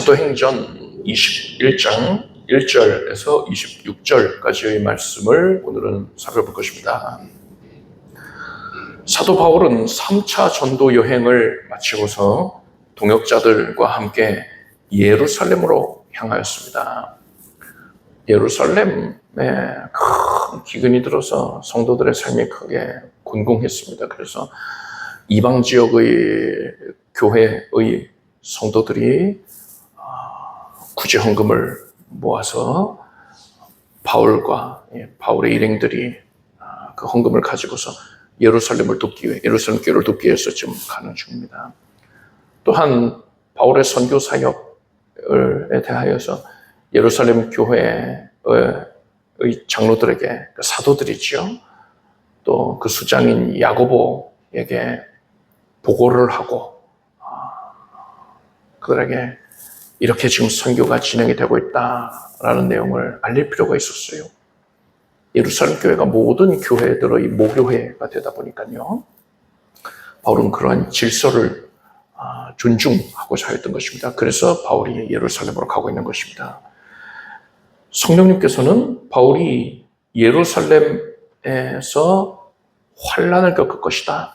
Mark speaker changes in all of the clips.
Speaker 1: 사도행전 21장 1절에서 26절까지의 말씀을 오늘은 살펴볼 것입니다. 사도 바울은 3차 전도 여행을 마치고서 동역자들과 함께 예루살렘으로 향하였습니다. 예루살렘에 큰 기근이 들어서 성도들의 삶이 크게 곤궁했습니다. 그래서 이방 지역의 교회의 성도들이 구제 헌금을 모아서 바울의 일행들이 그 헌금을 가지고서 예루살렘을 돕기 위해, 예루살렘 교회를 돕기 위해서 지금 가는 중입니다. 또한 바울의 선교 사역에 대하여서 예루살렘 교회의 장로들에게, 사도들이죠, 또 그 수장인 야고보에게 보고를 하고 그들에게 이렇게 지금 선교가 진행이 되고 있다라는 내용을 알릴 필요가 있었어요. 예루살렘 교회가 모든 교회들의 모교회가 되다 보니까요, 바울은 그러한 질서를 존중하고자 했던 것입니다. 그래서 바울이 예루살렘으로 가고 있는 것입니다. 성령님께서는 바울이 예루살렘에서 환난을 겪을 것이다,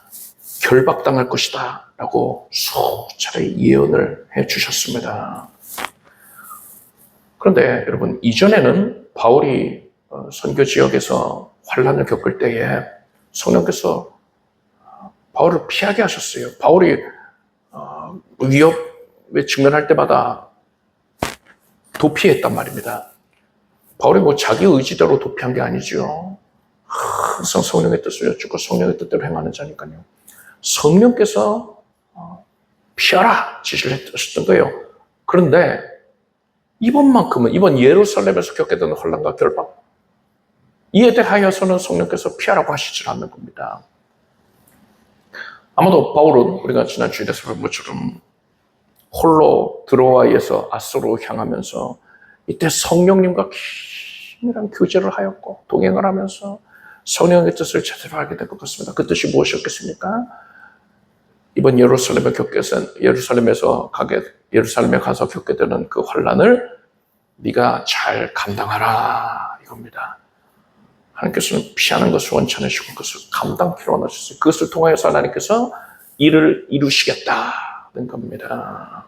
Speaker 1: 결박당할 것이다 라고 수차례 예언을 해주셨습니다. 그런데 여러분, 이전에는 바울이 선교 지역에서 환난을 겪을 때에 성령께서 바울을 피하게 하셨어요. 바울이 위협에 직면할 때마다 도피했단 말입니다. 바울이 자기 의지대로 도피한 게 아니죠. 항상 성령의 뜻을 여쭙고 성령의 뜻대로 행하는 자니까요. 성령께서 피하라 지시를 했던 거예요. 그런데 이번 예루살렘에서 겪게 되는 혼란과 결박, 이에 대하여서는 성령께서 피하라고 하시질 않는 겁니다. 아마도 바울은 우리가 지난 주일에 살펴본 것처럼 홀로 드로아에서 아소로 향하면서 이때 성령님과 긴밀한 교제를 하였고 동행을 하면서 성령의 뜻을 제대로 알게 될 것 같습니다. 그 뜻이 무엇이었겠습니까? 이번 예루살렘에 가서 겪게 되는 그 환난을 네가 잘 감당하라, 이겁니다. 하나님께서는 피하는 것을 원천하시고 그것을 감당키로 원하셨어요. 그것을 통하여서 하나님께서 일을 이루시겠다는 겁니다.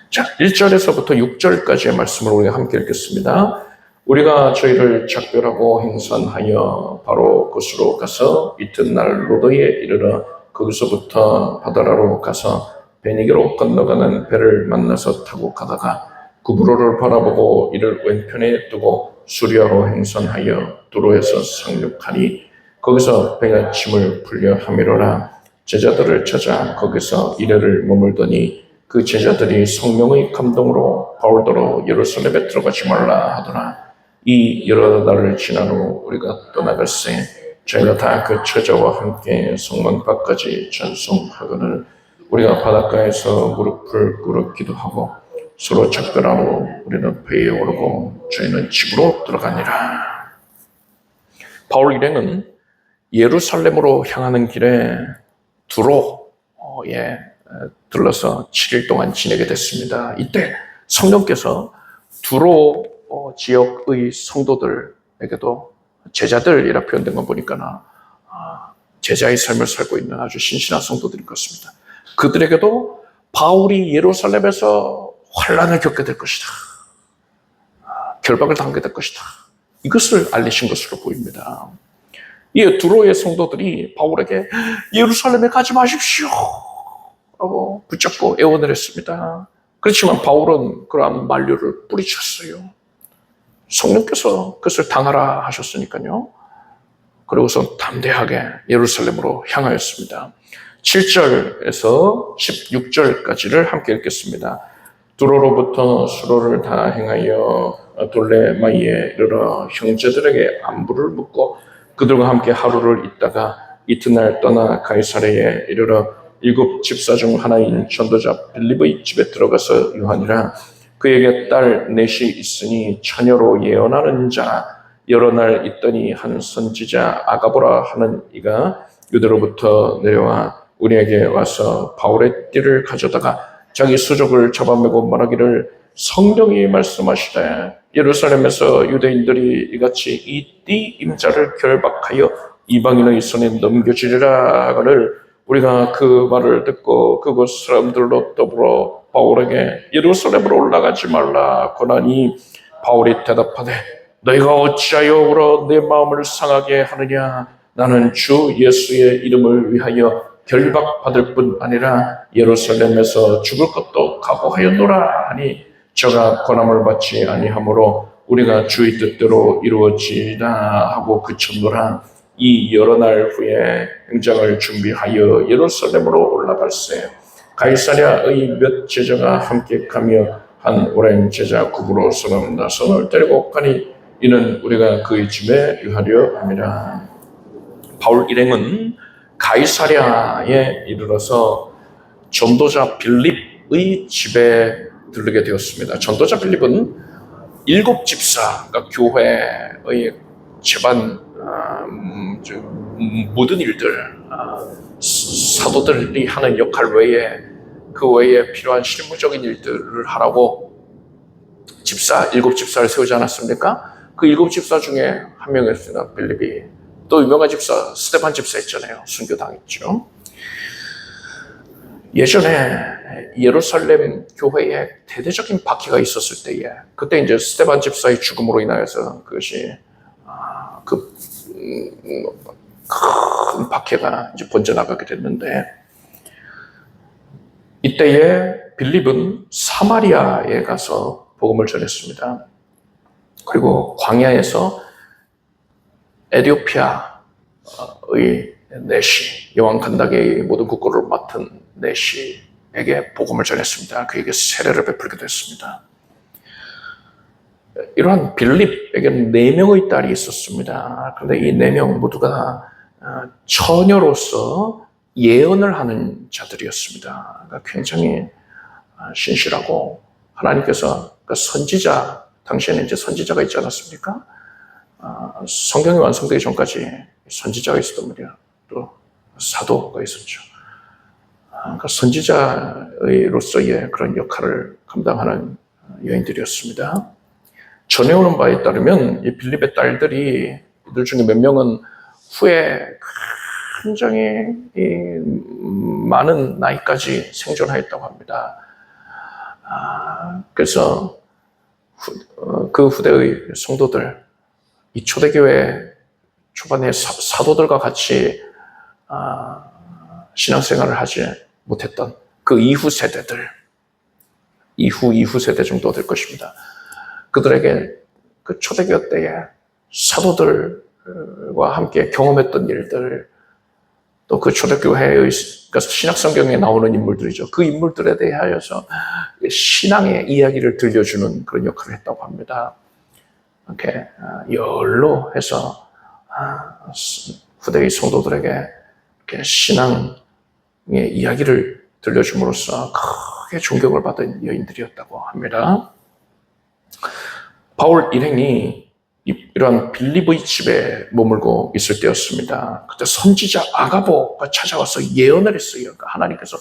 Speaker 1: 자, 1절에서부터 6절까지의 말씀을 우리가 함께 읽겠습니다. 우리가 저희를 작별하고 행선하여 바로 그곳으로 가서 이튿날 로도에 이르러 거기서부터 바다라로 가서 베니게로 건너가는 배를 만나서 타고 가다가 구브로를 바라보고 이를 왼편에 두고 수리아로 행선하여 두로에서 상륙하니 거기서 배가 짐을 풀려 하미로라. 제자들을 찾아 거기서 이래를 머물더니 그 제자들이 성령의 감동으로 바울더러 예루살렘에 들어가지 말라 하더라. 이 여러 달을 지난 후 우리가 떠나갈새 저희가 다 그 처자와 함께 성문 밖까지 전송하거늘 우리가 바닷가에서 무릎을 꿇어 기도하고 서로 작별하고 우리는 배에 오르고 저희는 집으로 들어가니라. 바울 일행은 예루살렘으로 향하는 길에 두로에 들러서 7일 동안 지내게 됐습니다. 이때 성령께서 두로 지역의 성도들에게도, 제자들이라 표현된 건 보니까 제자의 삶을 살고 있는 아주 신실한 성도들인 것 같습니다. 그들에게도 바울이 예루살렘에서 환난을 겪게 될 것이다, 결박을 당하게 될 것이다, 이것을 알리신 것으로 보입니다. 이에 두로의 성도들이 바울에게 예루살렘에 가지 마십시오 라고 붙잡고 애원을 했습니다. 그렇지만 바울은 그러한 만류를 뿌리쳤어요. 성령께서 그것을 당하라 하셨으니까요. 그러고서 담대하게 예루살렘으로 향하였습니다. 7절에서 16절까지를 함께 읽겠습니다. 두로로부터 수로를 다 행하여 돌레마이에 이르러 형제들에게 안부를 묻고 그들과 함께 하루를 있다가 이튿날 떠나 가이사랴에 이르러 7 집사 중 하나인 전도자 빌립의 집에 들어가서 유하니라. 그에게 딸 넷이 있으니 처녀로 예언하는 자 여러 날 있더니 한 선지자 아가보라 하는 이가 유대로부터 내려와 우리에게 와서 바울의 띠를 가져다가 자기 수족을 잡아매고 말하기를 성경이 말씀하시되 예루살렘에서 유대인들이 이같이 이 띠 임자를 결박하여 이방인의 손에 넘겨지리라 하거늘 우리가 그 말을 듣고 그곳 사람들로 더불어 바울에게 예루살렘으로 올라가지 말라 고나니 바울이 대답하되 너희가 어찌하여 울어 내 마음을 상하게 하느냐 나는 주 예수의 이름을 위하여 결박받을 뿐 아니라 예루살렘에서 죽을 것도 각오하였노라 하니 저가 권함을 받지 아니하므로 우리가 주의 뜻대로 이루어지다 하고 그쳤노라. 이 여러 날 후에 행장을 준비하여 예루살렘으로 올라갈세 가이사랴의 몇 제자가 함께 가며 한 오랜 제자 구브로스는 나선을 데리고 가니 이는 우리가 그의 집에 유하려 함이라. 바울 일행은 가이사랴에 이르러서 전도자 빌립의 집에 들르게 되었습니다. 전도자 빌립은 7 집사, 그러니까 교회의 제반 모든 일들, 사도들이 하는 역할 외에 그 외에 필요한 실무적인 일들을 하라고 7 집사를 세우지 않았습니까? 그 7 집사 중에 한 명이었습니다. 빌립이. 또 유명한 집사 스데반 집사 있잖아요. 순교당했죠. 예전에 예루살렘 교회에 대대적인 박해가 있었을 때에 그때 이제 스데반 집사의 죽음으로 인하여서 그것이 큰 박해가 이제 번져나가게 됐는데 이때에 빌립은 사마리아에 가서 복음을 전했습니다. 그리고 광야에서 에티오피아의 네시, 여왕 간다게의 모든 국고를 맡은 네시에게 복음을 전했습니다. 그에게 세례를 베풀게 됐습니다. 이러한 빌립에게는 4명의 딸이 있었습니다. 그런데 이 4명 모두가 처녀로서 예언을 하는 자들이었습니다. 그러니까 굉장히 신실하고 하나님께서 선지자, 당시에는 이제 선지자가 있지 않았습니까? 성경이 완성되기 전까지 선지자가 있었단 말이야. 또 사도가 있었죠. 그러니까 선지자로서의 그런 역할을 감당하는 여인들이었습니다. 전해오는 바에 따르면 이 빌립의 딸들이 이들 중에 몇 명은 후에 굉장히 많은 나이까지 생존하였다고 합니다. 그래서 그 후대의 성도들, 이 초대교회 초반에 사도들과 같이 신앙생활을 하지 못했던 그 이후 세대들, 이후 세대 정도 될 것입니다. 그들에게 그 초대교회 때에 사도들과 함께 경험했던 일들, 또 그 초대교회의 그러니까 신약성경에 나오는 인물들이죠. 그 인물들에 대하여서 신앙의 이야기를 들려주는 그런 역할을 했다고 합니다. 이렇게 열로 해서 후대의 성도들에게 이렇게 신앙의 이야기를 들려줌으로써 크게 존경을 받은 여인들이었다고 합니다. 바울 일행이 이러한 빌립의 집에 머물고 있을 때였습니다. 그때 선지자 아가보가 찾아와서 예언을 했어요. 그러니까 하나님께서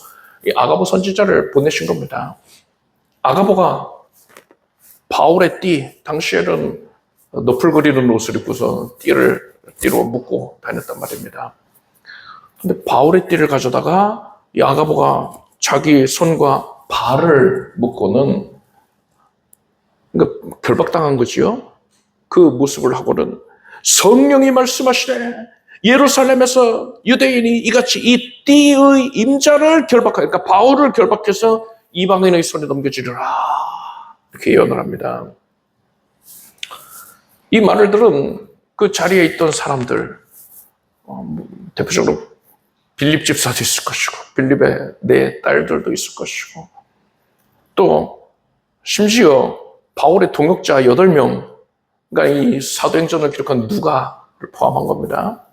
Speaker 1: 이 아가보 선지자를 보내신 겁니다. 아가보가 바울의 띠, 당시에는 너플 그리는 옷을 입고서 띠로 묶고 다녔단 말입니다. 근데 바울의 띠를 가져다가 이 아가보가 자기 손과 발을 묶고는 그러니까 결박당한 거지요. 그 모습을 하고는 성령이 말씀하시되 예루살렘에서 유대인이 이같이 이 띠의 임자를 결박하여, 그러니까 바울을 결박해서 이방인의 손에 넘겨지리라, 이렇게 예언을 합니다. 이 말을 들은 그 자리에 있던 사람들, 대표적으로 빌립 집사도 있을 것이고 빌립의 4 딸들도 있을 것이고 또 심지어 바울의 동역자 8명, 그러니까 이 사도행전을 기록한 누가를 포함한 겁니다.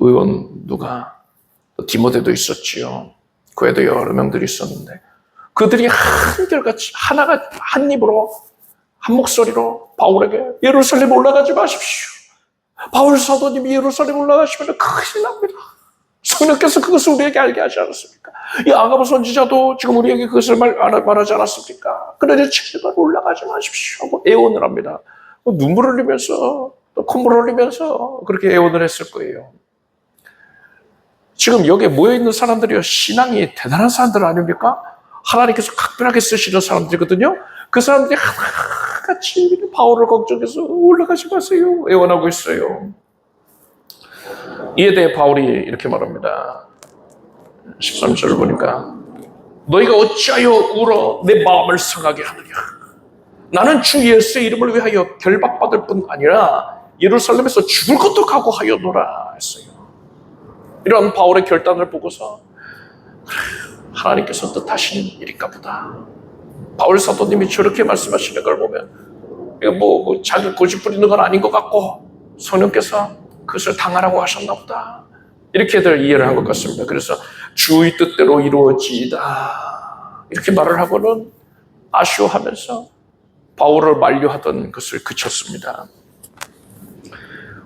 Speaker 1: 의원 누가, 또 디모데도 있었지요. 그 외에도 여러 명들이 있었는데 그들이 한결같이 하나가 한 입으로 한 목소리로 바울에게 예루살렘 올라가지 마십시오. 바울 사도님이 예루살렘 올라가시면 큰일 납니다. 성령께서 그것을 우리에게 알게 하지 않았습니까? 이 아가보 선지자도 지금 우리에게 그것을 말하지 않았습니까? 그러니 제발 올라가지 마십시오 하고 애원을 합니다. 눈물 흘리면서 또 콧물 흘리면서 그렇게 애원을 했을 거예요. 지금 여기에 모여있는 사람들이요, 신앙이 대단한 사람들 아닙니까? 하나님께서 각별하게 쓰시는 사람들이거든요. 그 사람들이 하나같이 바울을 걱정해서 올라가지 마세요 애원하고 있어요. 이에 대해 바울이 이렇게 말합니다. 13절을 보니까 너희가 어찌하여 울어 내 마음을 상하게 하느냐. 나는 주 예수의 이름을 위하여 결박받을 뿐 아니라 예루살렘에서 죽을 것도 각오하였노라 했어요. 이런 바울의 결단을 보고서 하나님께서 뜻하시는 일인가 보다. 바울 사도님이 저렇게 말씀하시는 걸 보면 이거 자기 고집 부리는 건 아닌 것 같고 성령께서 그것을 당하라고 하셨나 보다. 이렇게들 이해를 한 것 같습니다. 그래서 주의 뜻대로 이루어지이다 이렇게 말을 하고는 아쉬워하면서 바울을 만류하던 것을 그쳤습니다.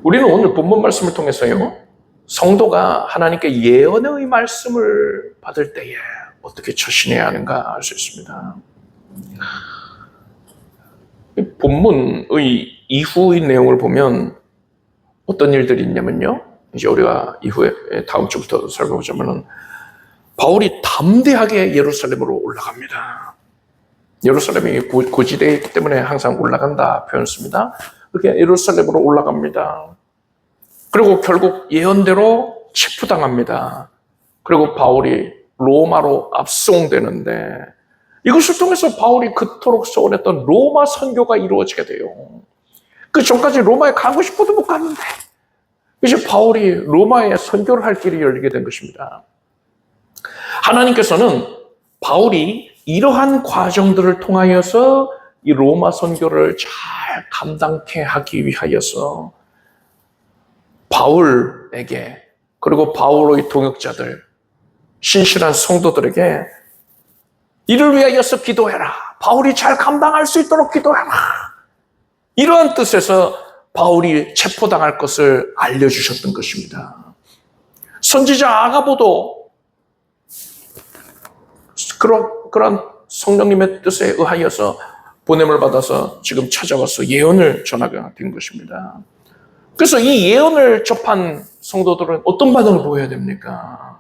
Speaker 1: 우리는 오늘 본문 말씀을 통해서요, 성도가 하나님께 예언의 말씀을 받을 때에 어떻게 처신해야 하는가 알 수 있습니다. 본문의 이후의 내용을 보면 어떤 일들이 있냐면요, 이제 우리가 이후에 다음 주부터 살펴보자면은 바울이 담대하게 예루살렘으로 올라갑니다. 예루살렘이 고지대이기 때문에 항상 올라간다 표현 씁니다. 그렇게 예루살렘으로 올라갑니다. 그리고 결국 예언대로 체포당합니다. 그리고 바울이 로마로 압송되는데 이것을 통해서 바울이 그토록 소원했던 로마 선교가 이루어지게 돼요. 그 전까지 로마에 가고 싶어도 못 갔는데 이제 바울이 로마에 선교를 할 길이 열리게 된 것입니다. 하나님께서는 바울이 이러한 과정들을 통하여서 이 로마 선교를 잘 감당케 하기 위하여서 바울에게, 그리고 바울의 동역자들, 신실한 성도들에게 이를 위하여서 기도해라. 바울이 잘 감당할 수 있도록 기도해라. 이러한 뜻에서 바울이 체포당할 것을 알려주셨던 것입니다. 선지자 아가보도 그런 성령님의 뜻에 의하여서 보냄을 받아서 지금 찾아와서 예언을 전하게 된 것입니다. 그래서 이 예언을 접한 성도들은 어떤 반응을 보여야 됩니까?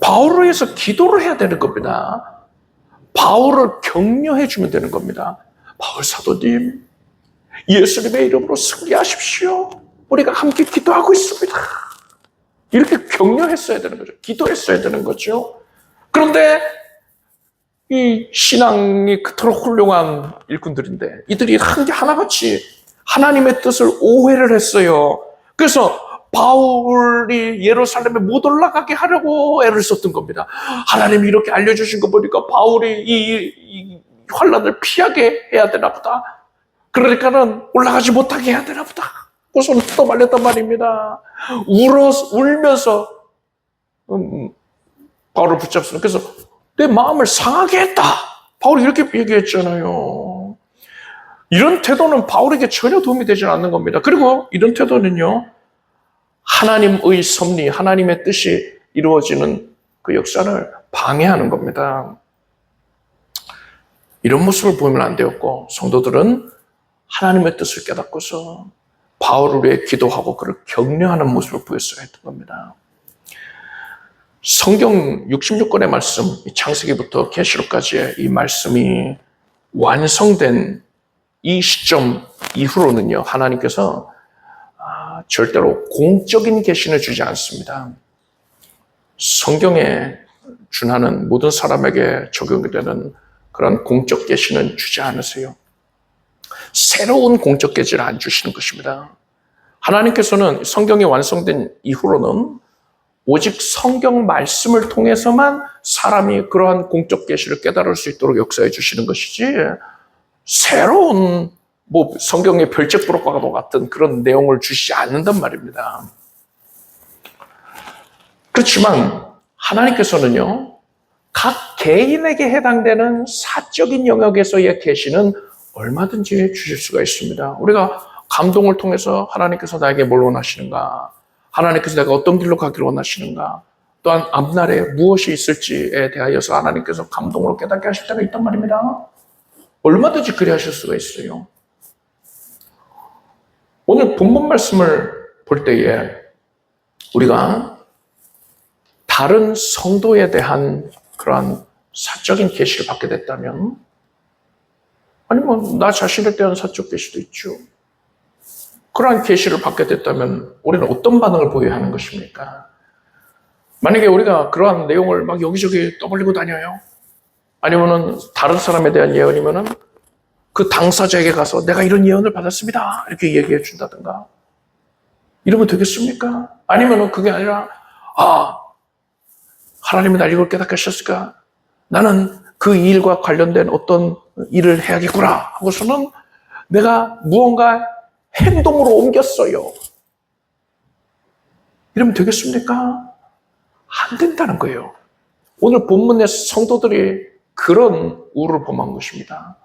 Speaker 1: 바울을 위해서 기도를 해야 되는 겁니다. 바울을 격려해 주면 되는 겁니다. 바울 사도님, 예수님의 이름으로 승리하십시오. 우리가 함께 기도하고 있습니다. 이렇게 격려했어야 되는 거죠. 기도했어야 되는 거죠. 그런데 이 신앙이 그토록 훌륭한 일꾼들인데 이들이 하나같이 하나님의 뜻을 오해를 했어요. 그래서 바울이 예루살렘에 못 올라가게 하려고 애를 썼던 겁니다. 하나님이 이렇게 알려주신 거 보니까 바울이 이 환란을 피하게 해야 되나 보다. 그러니까는 올라가지 못하게 해야 되나 보다. 그래서 또 말렸단 말입니다. 울면서 바울을 붙잡습니다. 그래서 내 마음을 상하게 했다. 바울이 이렇게 얘기했잖아요. 이런 태도는 바울에게 전혀 도움이 되지 않는 겁니다. 그리고 이런 태도는요, 하나님의 섭리, 하나님의 뜻이 이루어지는 그 역사를 방해하는 겁니다. 이런 모습을 보이면 안 되었고, 성도들은 하나님의 뜻을 깨닫고서 바울을 위해 기도하고 그를 격려하는 모습을 보였어야 했던 겁니다. 성경 66권의 말씀, 창세기부터 계시록까지의 이 말씀이 완성된 이 시점 이후로는요, 하나님께서 절대로 공적인 계시를 주지 않습니다. 성경에 준하는 모든 사람에게 적용이 되는 그런 공적 계시는 주지 않으세요. 새로운 공적 계시를 안 주시는 것입니다. 하나님께서는 성경이 완성된 이후로는 오직 성경 말씀을 통해서만 사람이 그러한 공적 계시를 깨달을 수 있도록 역사해 주시는 것이지, 새로운 성경의 별책부록과도 같은 그런 내용을 주시지 않는단 말입니다. 그렇지만 하나님께서는요, 각 개인에게 해당되는 사적인 영역에서의 계시는 얼마든지 주실 수가 있습니다. 우리가 감동을 통해서 하나님께서 나에게 뭘 원하시는가, 하나님께서 내가 어떤 길로 가기를 원하시는가, 또한 앞날에 무엇이 있을지에 대하여서 하나님께서 감동으로 깨닫게 하실 때가 있단 말입니다. 얼마든지 그리 하실 수가 있어요. 오늘 본문 말씀을 볼 때에 우리가 다른 성도에 대한 그러한 사적인 계시를 받게 됐다면, 아니면 나 자신에 대한 사적 계시도 있죠. 그러한 계시를 받게 됐다면 우리는 어떤 반응을 보여야 하는 것입니까? 만약에 우리가 그러한 내용을 막 여기저기 떠벌리고 다녀요. 아니면은 다른 사람에 대한 예언이면은 그 당사자에게 가서 내가 이런 예언을 받았습니다, 이렇게 얘기해 준다든가. 이러면 되겠습니까? 아니면은 그게 아니라, 하나님이 날 이걸 깨닫게 하셨을까? 나는 그 일과 관련된 어떤 일을 해야겠구나 하고서는 내가 무언가 행동으로 옮겼어요. 이러면 되겠습니까? 안 된다는 거예요. 오늘 본문의 성도들이 그런 우를 범한 것입니다.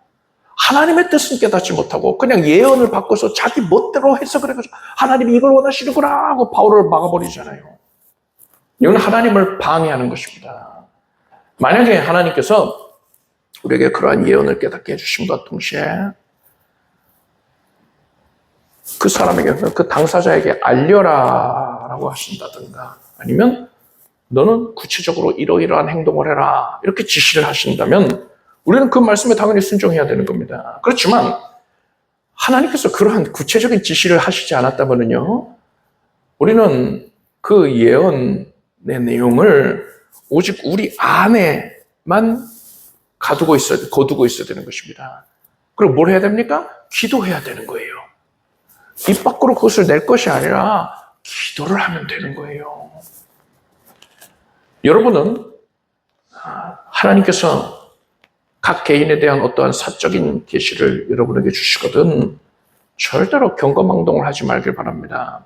Speaker 1: 하나님의 뜻은 깨닫지 못하고 그냥 예언을 바꿔서 자기 멋대로 해석을 해가지고 하나님이 이걸 원하시는구나 하고 바울을 막아버리잖아요. 이건 하나님을 방해하는 것입니다. 만약에 하나님께서 우리에게 그러한 예언을 깨닫게 해주심과 동시에 그 사람에게, 그 당사자에게 알려라 라고 하신다든가, 아니면 너는 구체적으로 이러이러한 행동을 해라 이렇게 지시를 하신다면 우리는 그 말씀에 당연히 순종해야 되는 겁니다. 그렇지만 하나님께서 그러한 구체적인 지시를 하시지 않았다면요, 우리는 그 예언의 내용을 오직 우리 안에만 거두고 있어야 되는 것입니다. 그리고 뭘 해야 됩니까? 기도해야 되는 거예요. 입 밖으로 그것을 낼 것이 아니라 기도를 하면 되는 거예요. 여러분은 하나님께서 각 개인에 대한 어떠한 사적인 계시를 여러분에게 주시거든 절대로 경거망동을 하지 말길 바랍니다.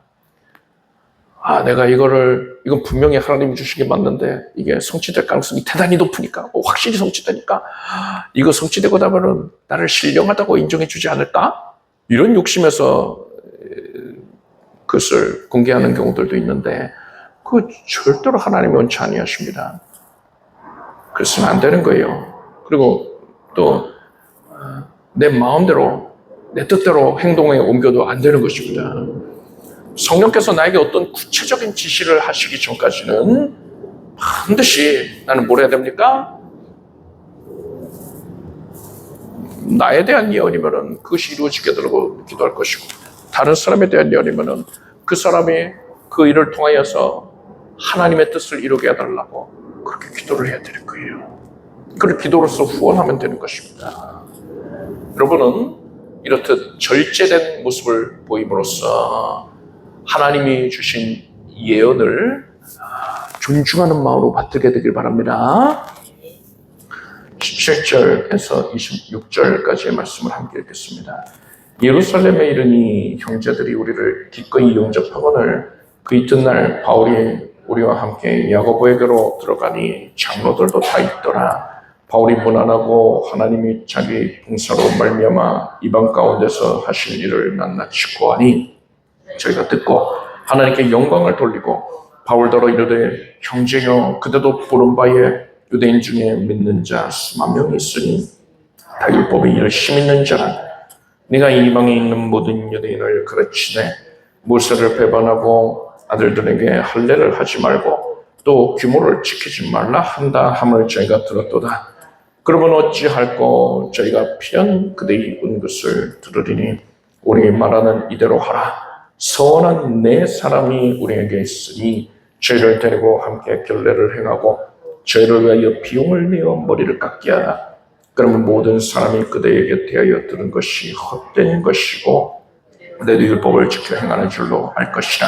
Speaker 1: 내가 이건 분명히 하나님이 주신 게 맞는데 이게 성취될 가능성이 대단히 높으니까, 확실히 성취되니까 이거 성취되고 나면은 나를 신령하다고 인정해 주지 않을까? 이런 욕심에서 그것을 공개하는 경우들도 있는데 그거 절대로 하나님이 원치 아니하십니다. 그래서는 안 되는 거예요. 그리고 또 내 마음대로 내 뜻대로 행동에 옮겨도 안 되는 것입니다. 성령께서 나에게 어떤 구체적인 지시를 하시기 전까지는 반드시 나는 뭘 해야 됩니까? 나에 대한 예언이면은 그것이 이루어지게 되라고 기도할 것이고, 다른 사람에 대한 예언이면은 그 사람이 그 일을 통하여서 하나님의 뜻을 이루게 해달라고 그렇게 기도를 해야 되는 거예요. 그걸 기도로서 후원하면 되는 것입니다. 여러분은 이렇듯 절제된 모습을 보임으로써 하나님이 주신 예언을 존중하는 마음으로 받들게 되길 바랍니다. 17절에서 26절까지의 말씀을 함께 읽겠습니다. 예루살렘에 이르니 형제들이 우리를 기꺼이 영접하거늘 그 이튿날 바울이 우리와 함께 야고보에게로 들어가니 장로들도 다 있더라. 바울이 무난하고 하나님이 자기 봉사로 말미암아 이방 가운데서 하신 일을 낱낱이 고하니 저희가 듣고 하나님께 영광을 돌리고 바울더러 이르되 형제여 그대도 보는 바에 유대인 중에 믿는 자 수만 명이 있으니 다 율법에 열심 있는 자라. 네가 이방에 있는 모든 유대인을 가르치되 모세를 배반하고 아들들에게 할례를 하지 말고 또 규모를 지키지 말라 한다 함을 저희가 들었도다. 그러면 어찌할꼬 저희가 필연 그대의 온 것을 들으리니 우리 말하는 이대로 하라. 선한 네 사람이 우리에게 있으니 저희를 데리고 함께 결례를 행하고 저희를 위하여 비용을 내어 머리를 깎게 하라. 그러면 모든 사람이 그대에게 대하여 들은 것이 헛된 것이고 그대도 율법을 지켜 행하는 줄로 알 것이라.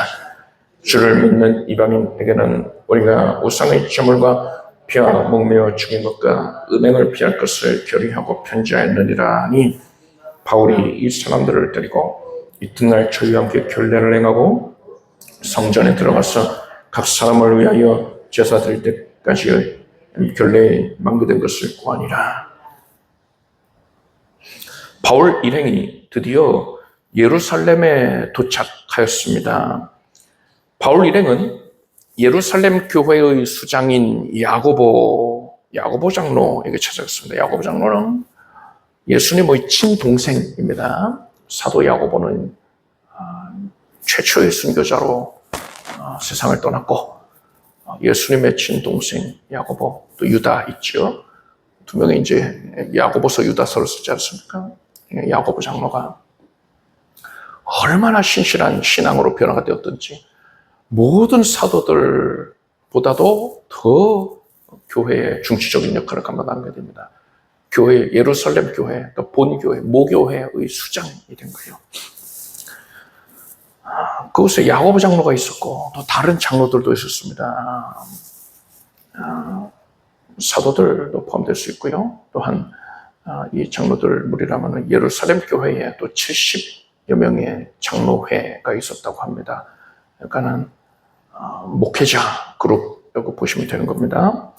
Speaker 1: 주를 믿는 이방인에게는 우리가 우상의 제물과 피와 목매어 죽인 것과 음행을 피할 것을 결의하고 편지하였느니라 하니 바울이 이 사람들을 데리고 이튿날 저희와 함께 결례를 행하고 성전에 들어가서 각 사람을 위하여 제사 드릴 때까지 결례에 망대된 것을 구하니라. 바울 일행이 드디어 예루살렘에 도착하였습니다. 바울 일행은 예루살렘 교회의 수장인 야고보 장로에게 찾아갔습니다. 야고보 장로는 예수님의 친동생입니다. 사도 야고보는 최초의 순교자로 세상을 떠났고, 예수님의 친동생 야고보, 또 유다 있죠. 두 명이 이제 야고보서 유다서를 쓰지 않습니까? 야고보 장로가 얼마나 신실한 신앙으로 변화가 되었던지 모든 사도들보다도 더 교회의 중시적인 역할을 감당하게 됩니다. 교회, 예루살렘 교회, 또 본교회, 모교회의 수장이 된 거예요. 그곳에 야고보 장로가 있었고 또 다른 장로들도 있었습니다. 사도들도 포함될 수 있고요. 또한 이 장로들 무리라면 예루살렘 교회에 또 70여 명의 장로회가 있었다고 합니다. 그러니까는 목회자 그룹이라고 보시면 되는 겁니다.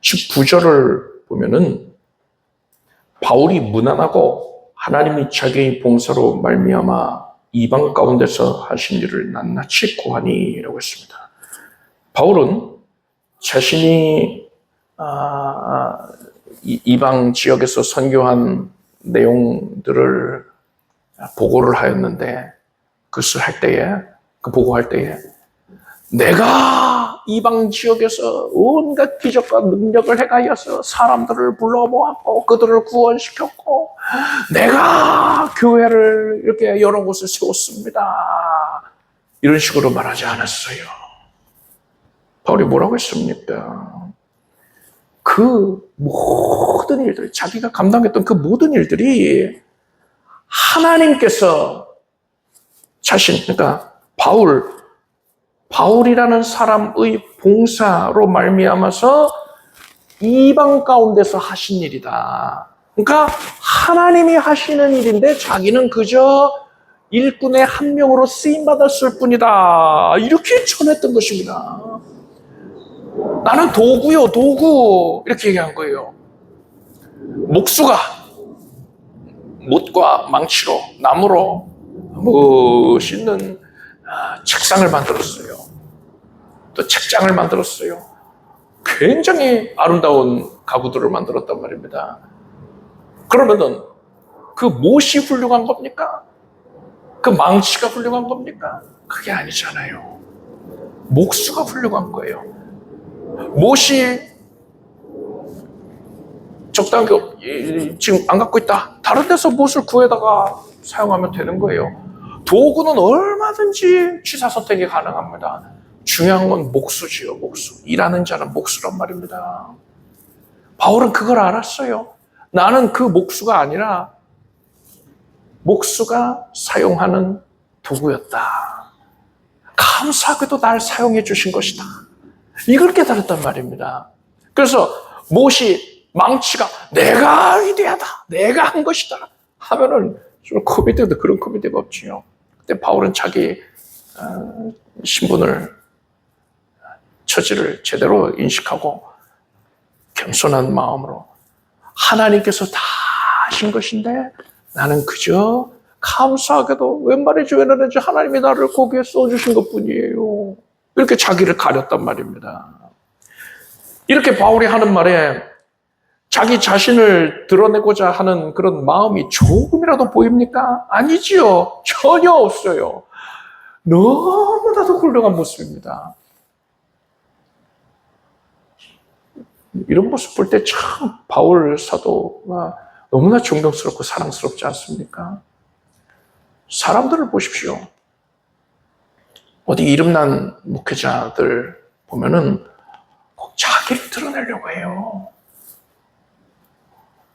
Speaker 1: 19절을 보면은 바울이 무난하고 하나님이 자기의 봉사로 말미암아 이방 가운데서 하신 일을 낱낱이 고하니라고 했습니다. 바울은 자신이 이방 지역에서 선교한 내용들을 보고를 하였는데, 그것을 할 때에, 보고할 때에 내가 이방 지역에서 온갖 기적과 능력을 행하여서 사람들을 불러 모았고 그들을 구원시켰고 내가 교회를 이렇게 여러 곳에 세웠습니다. 이런 식으로 말하지 않았어요. 바울이 뭐라고 했습니까? 그 모든 일들, 자기가 감당했던 그 모든 일들이 하나님께서 그러니까 바울이라는 사람의 봉사로 말미암아서 이방 가운데서 하신 일이다. 그러니까 하나님이 하시는 일인데 자기는 그저 일꾼의 한 명으로 쓰임받았을 뿐이다. 이렇게 전했던 것입니다. 나는 도구요, 도구. 이렇게 얘기한 거예요. 목수가 못과 망치로, 나무로 멋있는 책상을 만들었어요. 또 책장을 만들었어요. 굉장히 아름다운 가구들을 만들었단 말입니다. 그러면은 그 못이 훌륭한 겁니까? 그 망치가 훌륭한 겁니까? 그게 아니잖아요. 목수가 훌륭한 거예요. 못이 적당히 지금 안 갖고 있다. 다른 데서 못을 구해다가 사용하면 되는 거예요. 도구는 얼마든지 취사선택이 가능합니다. 중요한 건 목수지요, 목수. 일하는 자는 목수란 말입니다. 바울은 그걸 알았어요. 나는 그 목수가 아니라 목수가 사용하는 도구였다. 감사하게도 날 사용해 주신 것이다. 이걸 깨달았단 말입니다. 그래서 못이, 망치가 내가 위대하다, 내가 한 것이다 하면은 코미디도 그런 코미디가 없지요. 그때 바울은 자기 신분을, 처지를 제대로 인식하고 겸손한 마음으로 하나님께서 다 하신 것인데 나는 그저 감사하게도 왼발에 왼발에 하나님이 나를 거기에 써주신 것뿐이에요. 이렇게 자기를 가렸단 말입니다. 이렇게 바울이 하는 말에 자기 자신을 드러내고자 하는 그런 마음이 조금이라도 보입니까? 아니지요. 전혀 없어요. 너무나도 훌륭한 모습입니다. 이런 모습 볼 때 참 바울 사도가 너무나 존경스럽고 사랑스럽지 않습니까? 사람들을 보십시오. 어디 이름난 목회자들 보면은 꼭 자기를 드러내려고 해요.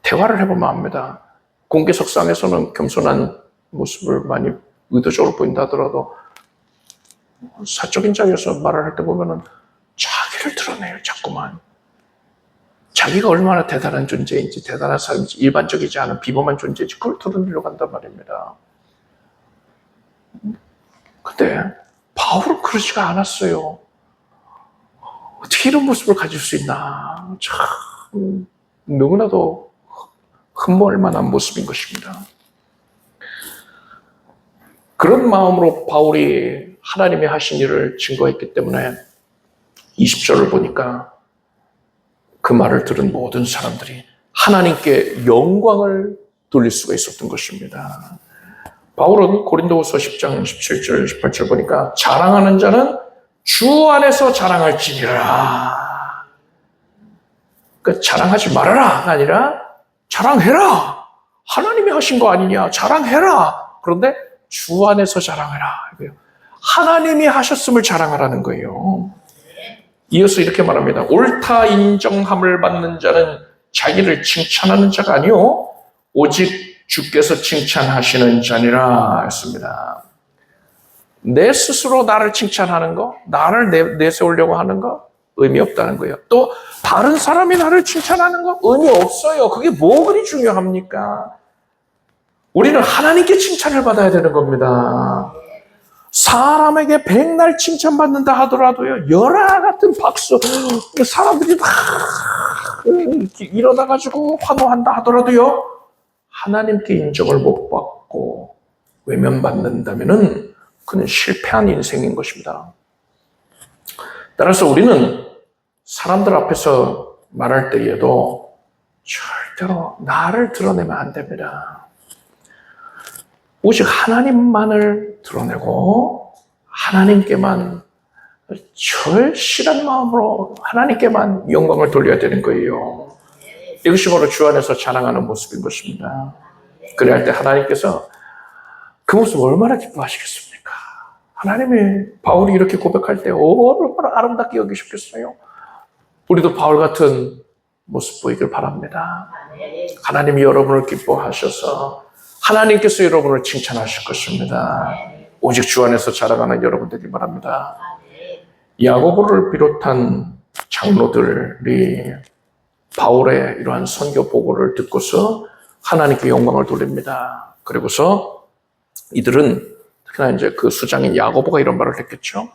Speaker 1: 대화를 해보면 압니다. 공개석상에서는 겸손한 모습을 많이 의도적으로 보인다 하더라도 사적인 자리에서 말을 할 때 보면은 자기를 드러내요, 자꾸만. 자기가 얼마나 대단한 존재인지, 대단한 사람인지, 일반적이지 않은 비범한 존재인지 그걸 드러내려고 한단 말입니다. 근데 바울은 그러지가 않았어요. 어떻게 이런 모습을 가질 수 있나. 참 너무나도 흠모할 만한 모습인 것입니다. 그런 마음으로 바울이 하나님이 하신 일을 증거했기 때문에 20절을 보니까 그 말을 들은 모든 사람들이 하나님께 영광을 돌릴 수가 있었던 것입니다. 바울은 고린도후서 10장 17절 18절 보니까 자랑하는 자는 주 안에서 자랑할지니라. 그러니까 자랑하지 말아라가 아니라 자랑해라. 하나님이 하신 거 아니냐. 자랑해라. 그런데 주 안에서 자랑해라. 하나님이 하셨음을 자랑하라는 거예요. 이어서 이렇게 말합니다. 옳다 인정함을 받는 자는 자기를 칭찬하는 자가 아니요 오직 주께서 칭찬하시는 자니라 했습니다. 내 스스로 나를 칭찬하는 거, 나를 내세우려고 하는 거 의미 없다는 거예요. 또 다른 사람이 나를 칭찬하는 거 의미 없어요. 그게 뭐 그리 중요합니까? 우리는 하나님께 칭찬을 받아야 되는 겁니다. 사람에게 백날 칭찬받는다 하더라도요, 열화 같은 박수, 사람들이 막 일어나가지고 환호한다 하더라도요, 하나님께 인정을 못 받고 외면받는다면은 그는 실패한 인생인 것입니다. 따라서 우리는 사람들 앞에서 말할 때에도 절대로 나를 드러내면 안 됩니다. 오직 하나님만을 드러내고 하나님께만 절실한 마음으로 하나님께만 영광을 돌려야 되는 거예요. 이것이 바로 주 안에서 자랑하는 모습인 것입니다. 그래야 할 때 하나님께서 그 모습을 얼마나 기뻐하시겠습니까? 하나님이 바울이 이렇게 고백할 때 얼마나 아름답게 여기셨겠어요? 우리도 바울 같은 모습 보이길 바랍니다. 하나님이 여러분을 기뻐하셔서 하나님께서 여러분을 칭찬하실 것입니다. 오직 주 안에서 자라가는 여러분들이 바랍니다. 야고보를 비롯한 장로들이 바울의 이러한 선교 보고를 듣고서 하나님께 영광을 돌립니다. 그리고서 이들은 특히나 이제 그 수장인 야고보가 이런 말을 했겠죠.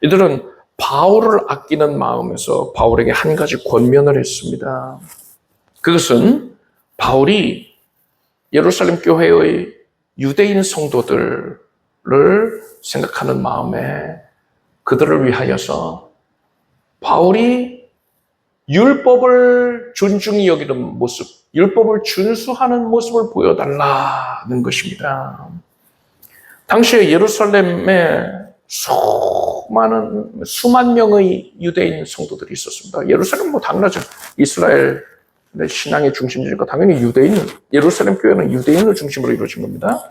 Speaker 1: 이들은 바울을 아끼는 마음에서 바울에게 한 가지 권면을 했습니다. 그것은 바울이 예루살렘 교회의 유대인 성도들을 생각하는 마음에 그들을 위하여서 바울이 율법을 존중히 여기는 모습, 율법을 준수하는 모습을 보여달라는 것입니다. 당시에 예루살렘에 수만 명의 유대인 성도들이 있었습니다. 예루살렘 뭐 당연하죠. 이스라엘 신앙의 중심지니까 당연히 예루살렘 교회는 유대인을 중심으로 이루어진 겁니다.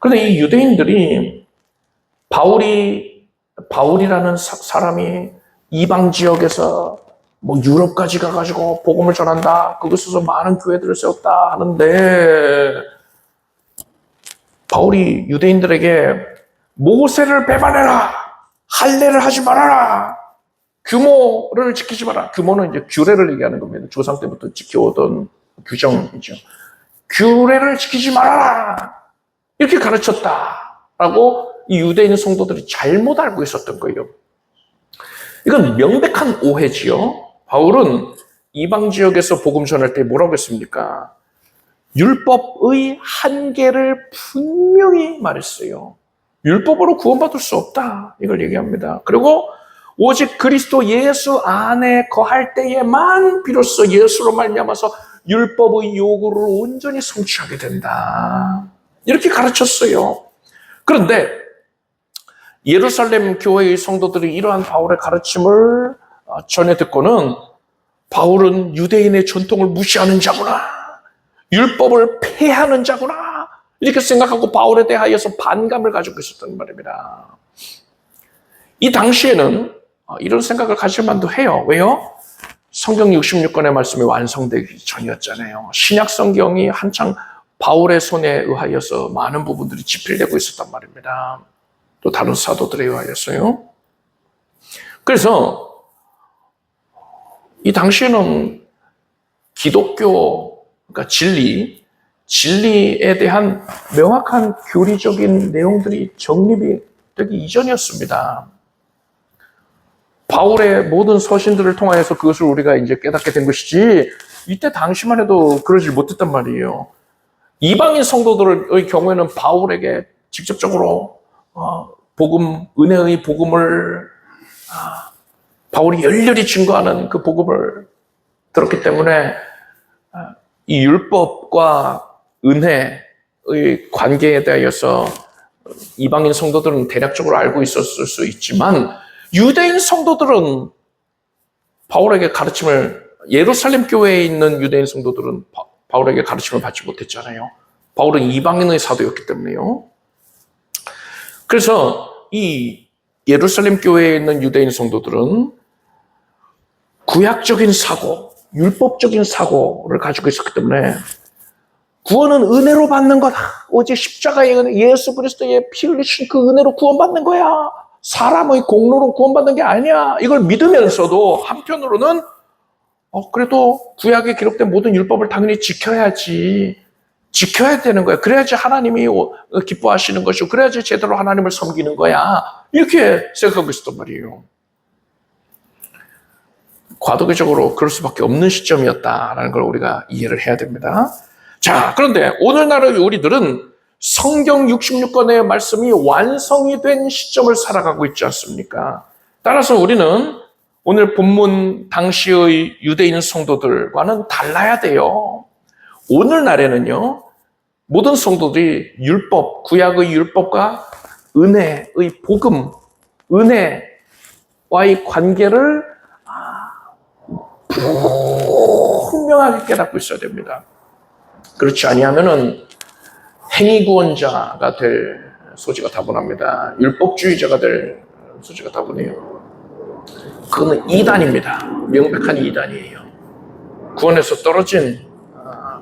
Speaker 1: 그런데 이 유대인들이 바울이라는 사람이 이방 지역에서 뭐 유럽까지 가가지고 복음을 전한다. 그것에서 많은 교회들을 세웠다 하는데 바울이 유대인들에게 모세를 배반해라. 할례를 하지 말아라. 규모를 지키지 마라. 규모는 이제 규례를 얘기하는 겁니다. 조상 때부터 지켜오던 규정이죠. 규례를 지키지 말아라. 이렇게 가르쳤다라고 이 유대인 성도들이 잘못 알고 있었던 거예요. 이건 명백한 오해지요. 바울은 이방 지역에서 복음 전할 때 뭐라고 했습니까? 율법의 한계를 분명히 말했어요. 율법으로 구원받을 수 없다. 이걸 얘기합니다. 그리고 오직 그리스도 예수 안에 거할 때에만 비로소 예수로 말미암아서 율법의 요구를 온전히 성취하게 된다. 이렇게 가르쳤어요. 그런데 예루살렘 교회의 성도들이 이러한 바울의 가르침을 전해 듣고는 바울은 유대인의 전통을 무시하는 자구나. 율법을 폐하는 자구나. 이렇게 생각하고 바울에 대하여서 반감을 가지고 있었던 말입니다. 이 당시에는 이런 생각을 가질 만도 해요. 왜요? 성경 66권의 말씀이 완성되기 전이었잖아요. 신약 성경이 한창 바울의 손에 의하여서 많은 부분들이 집필되고 있었단 말입니다. 또 다른 사도들에 의하여서요. 그래서 이 당시에는 기독교, 그러니까 진리에 대한 명확한 교리적인 내용들이 정립이 되기 이전이었습니다. 바울의 모든 서신들을 통하여서 그것을 우리가 이제 깨닫게 된 것이지, 이때 당시만 해도 그러지 못했단 말이에요. 이방인 성도들의 경우에는 바울에게 직접적으로 복음, 은혜의 복음을 바울이 열렬히 증거하는 그 복음을 들었기 때문에 이 율법과 은혜의 관계에 대해서 이방인 성도들은 대략적으로 알고 있었을 수 있지만 유대인 성도들은 바울에게 가르침을, 예루살렘 교회에 있는 유대인 성도들은 바울에게 가르침을 받지 못했잖아요. 바울은 이방인의 사도였기 때문에요. 그래서 이 예루살렘 교회에 있는 유대인 성도들은 구약적인 사고, 율법적인 사고를 가지고 있었기 때문에 구원은 은혜로 받는 거다. 오직 십자가의 은혜, 예수 그리스도의 피 흘리신 그 은혜로 구원받는 거야. 사람의 공로로 구원받는 게 아니야. 이걸 믿으면서도 한편으로는 그래도 구약에 기록된 모든 율법을 당연히 지켜야지. 지켜야 되는 거야. 그래야지 하나님이 기뻐하시는 것이고 그래야지 제대로 하나님을 섬기는 거야. 이렇게 생각하고 있었단 말이에요. 과도기적으로 그럴 수밖에 없는 시점이었다라는 걸 우리가 이해를 해야 됩니다. 자, 그런데 오늘날의 우리들은 성경 66권의 말씀이 완성이 된 시점을 살아가고 있지 않습니까? 따라서 우리는 오늘 본문 당시의 유대인 성도들과는 달라야 돼요. 오늘날에는요, 모든 성도들이 율법, 구약의 율법과 은혜의 복음, 은혜와의 관계를 분명하게 깨닫고 있어야 됩니다. 그렇지 아니하면은 행위구원자가 될 소지가 다분합니다. 율법주의자가 될 소지가 다분해요. 그거는 이단입니다. 명백한 이단이에요. 구원에서 떨어진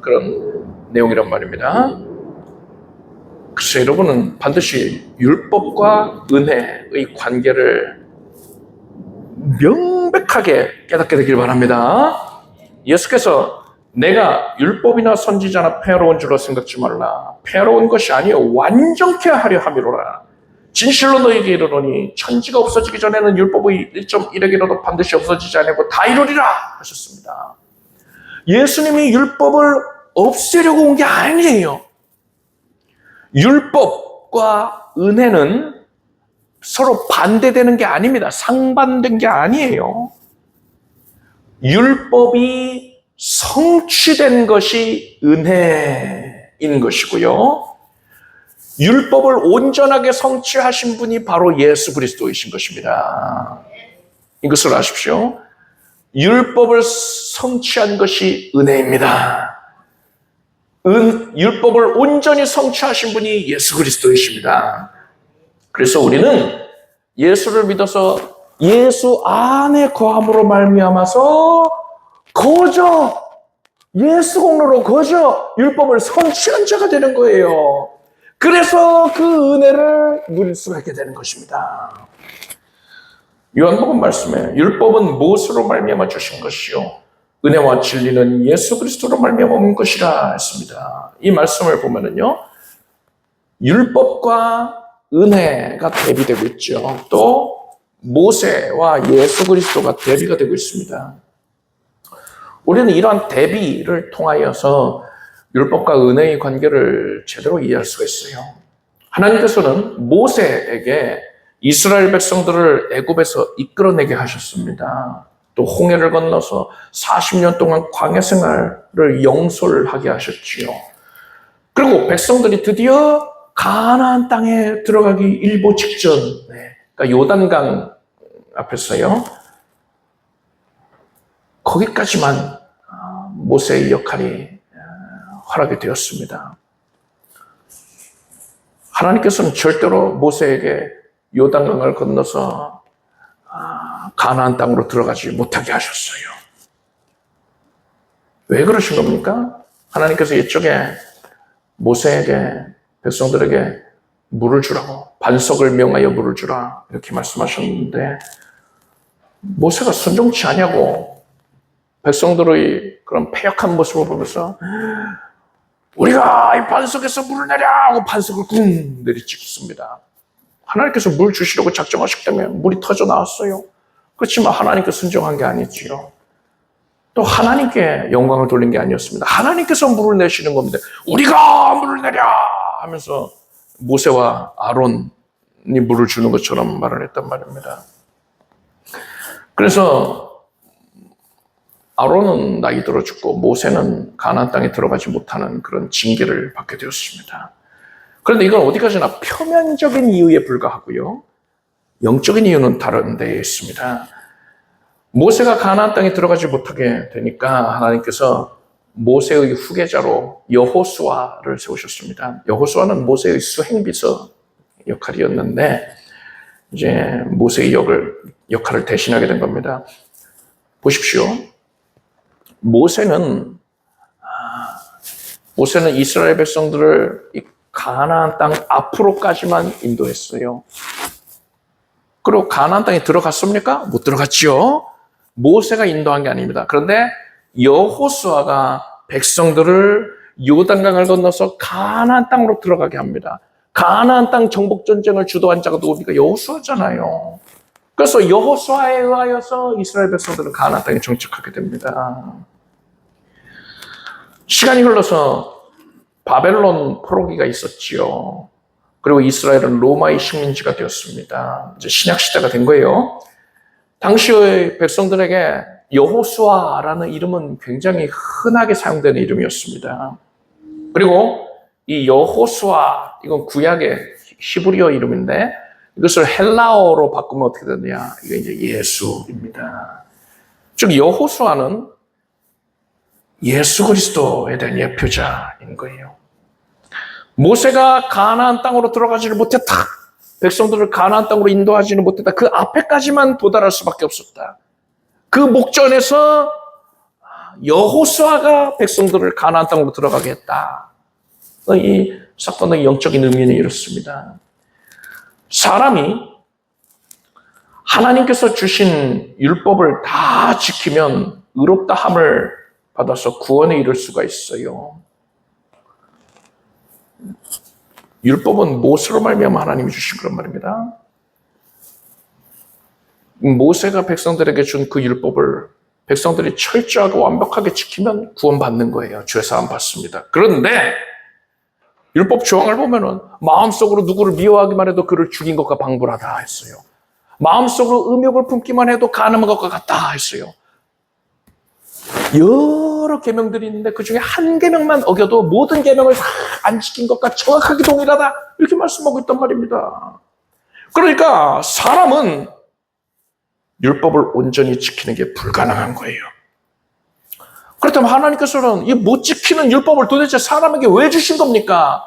Speaker 1: 그런 내용이란 말입니다. 그래서 여러분은 반드시 율법과 은혜의 관계를 명백하게 깨닫게 되길 바랍니다. 예수께서 내가 율법이나 선지자나 패러온 줄로 생각지 말라. 패러온 것이 아니요 완전케 하려 함이로라. 진실로 너희에게 이르노니 천지가 없어지기 전에는 율법의 1.1획이라도 반드시 없어지지 아니고 다 이루리라 하셨습니다. 예수님이 율법을 없애려고 온 게 아니에요. 율법과 은혜는 서로 반대되는 게 아닙니다. 상반된 게 아니에요. 율법이 성취된 것이 은혜인 것이고요. 율법을 온전하게 성취하신 분이 바로 예수 그리스도이신 것입니다. 이것을 아십시오. 율법을 성취한 것이 은혜입니다. 율법을 온전히 성취하신 분이 예수 그리스도이십니다. 그래서 우리는 예수를 믿어서 예수 안에 거함으로 말미암아서 거저 예수 공로로 거저 율법을 성취한 자가 되는 거예요. 그래서 그 은혜를 누릴 수가 있게 되는 것입니다. 요한복음 말씀에 율법은 무엇으로 말미암아 주신 것이요 은혜와 진리는 예수 그리스도로 말미암아 온 것이라 했습니다. 이 말씀을 보면은요, 율법과 은혜가 대비되고 있죠. 또 모세와 예수 그리스도가 대비가 되고 있습니다. 우리는 이러한 대비를 통하여서 율법과 은혜의 관계를 제대로 이해할 수가 있어요. 하나님께서는 모세에게 이스라엘 백성들을 애굽에서 이끌어내게 하셨습니다. 또 홍해를 건너서 40년 동안 광야 생활을 영솔하게 하셨지요. 그리고 백성들이 드디어 가나안 땅에 들어가기 일보 직전, 그러니까 요단강 앞에서요, 거기까지만 모세의 역할이 허락이 되었습니다. 하나님께서는 절대로 모세에게 요단강을 건너서 가나안 땅으로 들어가지 못하게 하셨어요. 왜 그러신 겁니까? 하나님께서 이쪽에 모세에게, 백성들에게 물을 주라고, 반석을 명하여 물을 주라 이렇게 말씀하셨는데 모세가 순종치 아니하고 백성들의 그런 패역한 모습을 보면서 우리가 이 반석에서 물을 내려 하고 반석을 쿵 내리찍습니다. 하나님께서 물 주시려고 작정하셨기 때문에 물이 터져 나왔어요. 그렇지만 하나님께 순종한 게 아니지요. 또 하나님께 영광을 돌린 게 아니었습니다. 하나님께서 물을 내시는 겁니다. 우리가 물을 내려 하면서 모세와 아론이 물을 주는 것처럼 말을 했단 말입니다. 그래서 아론은 나이 들어 죽고 모세는 가나안 땅에 들어가지 못하는 그런 징계를 받게 되었습니다. 그런데 이건 어디까지나 표면적인 이유에 불과하고요. 영적인 이유는 다른 데에 있습니다. 모세가 가나안 땅에 들어가지 못하게 되니까 하나님께서 모세의 후계자로 여호수아를 세우셨습니다. 여호수아는 모세의 수행비서 역할이었는데 이제 모세의 역할을 대신하게 된 겁니다. 보십시오. 모세는 이스라엘 백성들을 이 가나안 땅 앞으로까지만 인도했어요. 그리고 가나안 땅에 들어갔습니까? 못 들어갔지요. 모세가 인도한 게 아닙니다. 그런데 여호수아가 백성들을 요단강을 건너서 가나안 땅으로 들어가게 합니다. 가나안 땅 정복 전쟁을 주도한 자가 누굽니까? 여호수아잖아요. 그래서 여호수아에 의하여서 이스라엘 백성들은 가나안 땅에 정착하게 됩니다. 시간이 흘러서 바벨론 포로기가 있었지요. 그리고 이스라엘은 로마의 식민지가 되었습니다. 이제 신약 시대가 된 거예요. 당시의 백성들에게 여호수아라는 이름은 굉장히 흔하게 사용되는 이름이었습니다. 그리고 이 여호수아, 이건 구약의 히브리어 이름인데 이것을 헬라어로 바꾸면 어떻게 되느냐? 이게 이제 예수입니다. 즉 여호수아는 예수 그리스도에 대한 예표자인 거예요. 모세가 가나안 땅으로 들어가지를 못했다. 백성들을 가나안 땅으로 인도하지는 못했다. 그 앞에까지만 도달할 수밖에 없었다. 그 목전에서 여호수아가 백성들을 가나안 땅으로 들어가게 했다. 이 사건의 영적인 의미는 이렇습니다. 사람이 하나님께서 주신 율법을 다 지키면 의롭다함을 받아서 구원에 이를 수가 있어요. 율법은 모세로 말미암아 하나님이 주신 그런 말입니다. 모세가 백성들에게 준 그 율법을 백성들이 철저하고 완벽하게 지키면 구원받는 거예요. 죄사함 받습니다. 그런데 율법 조항을 보면은 마음속으로 누구를 미워하기만 해도 그를 죽인 것과 방불하다 했어요. 마음속으로 음욕을 품기만 해도 간음한 것과 같다 했어요. 여러 계명들이 있는데 그 중에 한 계명만 어겨도 모든 계명을 다 안 지킨 것과 정확하게 동일하다 이렇게 말씀하고 있단 말입니다. 그러니까 사람은 율법을 온전히 지키는 게 불가능한 거예요. 그렇다면 하나님께서는 이 못 지키는 율법을 도대체 사람에게 왜 주신 겁니까?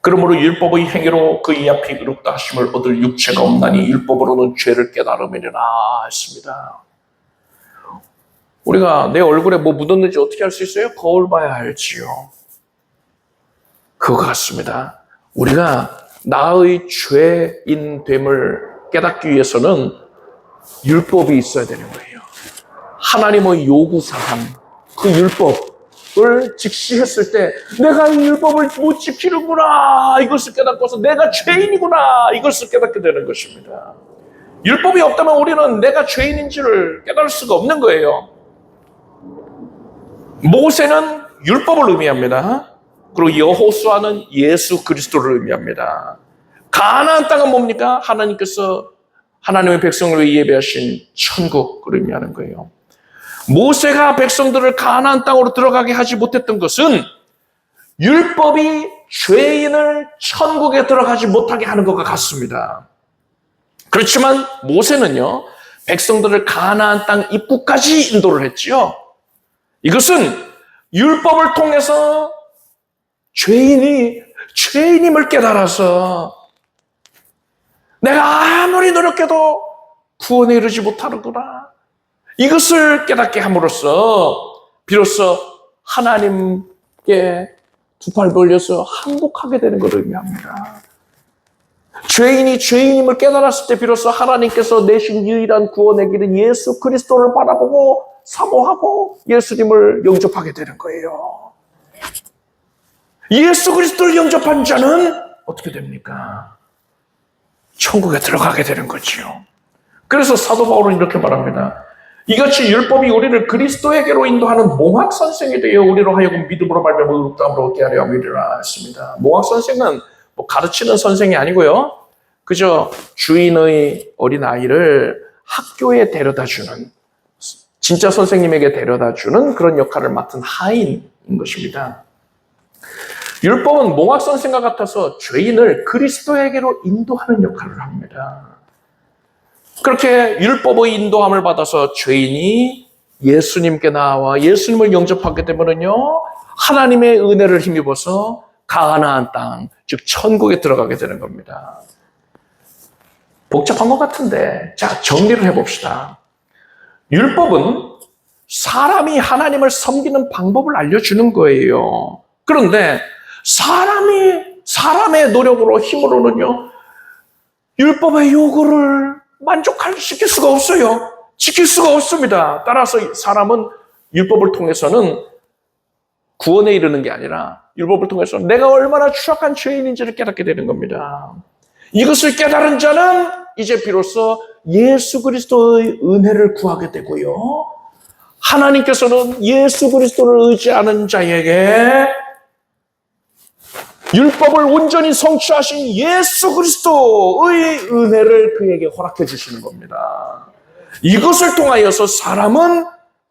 Speaker 1: 그러므로 율법의 행위로 그의 앞에 의롭다 하심을 얻을 육체가 없나니 율법으로는 죄를 깨달음이니라 했습니다. 우리가 내 얼굴에 뭐 묻었는지 어떻게 알 수 있어요? 거울 봐야 알지요. 그거 같습니다. 우리가 나의 죄인됨을 깨닫기 위해서는 율법이 있어야 되는 거예요. 하나님의 요구사항, 그 율법을 직시했을 때 내가 이 율법을 못 지키는구나 이것을 깨닫고서 내가 죄인이구나 이것을 깨닫게 되는 것입니다. 율법이 없다면 우리는 내가 죄인인지를 깨달을 수가 없는 거예요. 모세는 율법을 의미합니다. 그리고 여호수아는 예수 그리스도를 의미합니다. 가나안 땅은 뭡니까? 하나님께서 하나님의 백성을 위해 예배하신 천국을 의미하는 거예요. 모세가 백성들을 가나안 땅으로 들어가게 하지 못했던 것은 율법이 죄인을 천국에 들어가지 못하게 하는 것과 같습니다. 그렇지만 모세는요, 백성들을 가나안 땅 입구까지 인도를 했지요. 이것은 율법을 통해서 죄인임을 깨달아서 내가 아무리 노력해도 구원에 이르지 못하는구나. 이것을 깨닫게 함으로써 비로소 하나님께 두 팔 벌려서 항복하게 되는 것을 의미합니다. 죄인이 죄인임을 깨달았을 때 비로소 하나님께서 내신 유일한 구원의 길은 예수 그리스도를 바라보고 사모하고 예수님을 영접하게 되는 거예요. 예수 그리스도를 영접한 자는 어떻게 됩니까? 천국에 들어가게 되는 거지요. 그래서 사도 바울은 이렇게 말합니다. 이같이 율법이 우리를 그리스도에게로 인도하는 몽학 선생이 되어 우리로 하여금 믿음으로 말미암아 의롭다함으로 얻게 하려 함이라 했습니다. 몽학 선생은 뭐 가르치는 선생이 아니고요. 그저 주인의 어린아이를 학교에 데려다주는, 진짜 선생님에게 데려다주는 그런 역할을 맡은 하인인 것입니다. 율법은 몽학 선생과 같아서 죄인을 그리스도에게로 인도하는 역할을 합니다. 그렇게 율법의 인도함을 받아서 죄인이 예수님께 나와 예수님을 영접하게 되면요, 하나님의 은혜를 힘입어서 가나안 땅, 즉 천국에 들어가게 되는 겁니다. 복잡한 것 같은데, 자, 정리를 해봅시다. 율법은 사람이 하나님을 섬기는 방법을 알려주는 거예요. 그런데 사람의 노력으로, 힘으로는요, 율법의 요구를 시킬 수가 없어요. 지킬 수가 없습니다. 따라서 사람은 율법을 통해서는 구원에 이르는 게 아니라 율법을 통해서 내가 얼마나 추악한 죄인인지를 깨닫게 되는 겁니다. 이것을 깨달은 자는 이제 비로소 예수 그리스도의 은혜를 구하게 되고요. 하나님께서는 예수 그리스도를 의지하는 자에게 율법을 온전히 성취하신 예수 그리스도의 은혜를 그에게 허락해 주시는 겁니다. 이것을 통하여서 사람은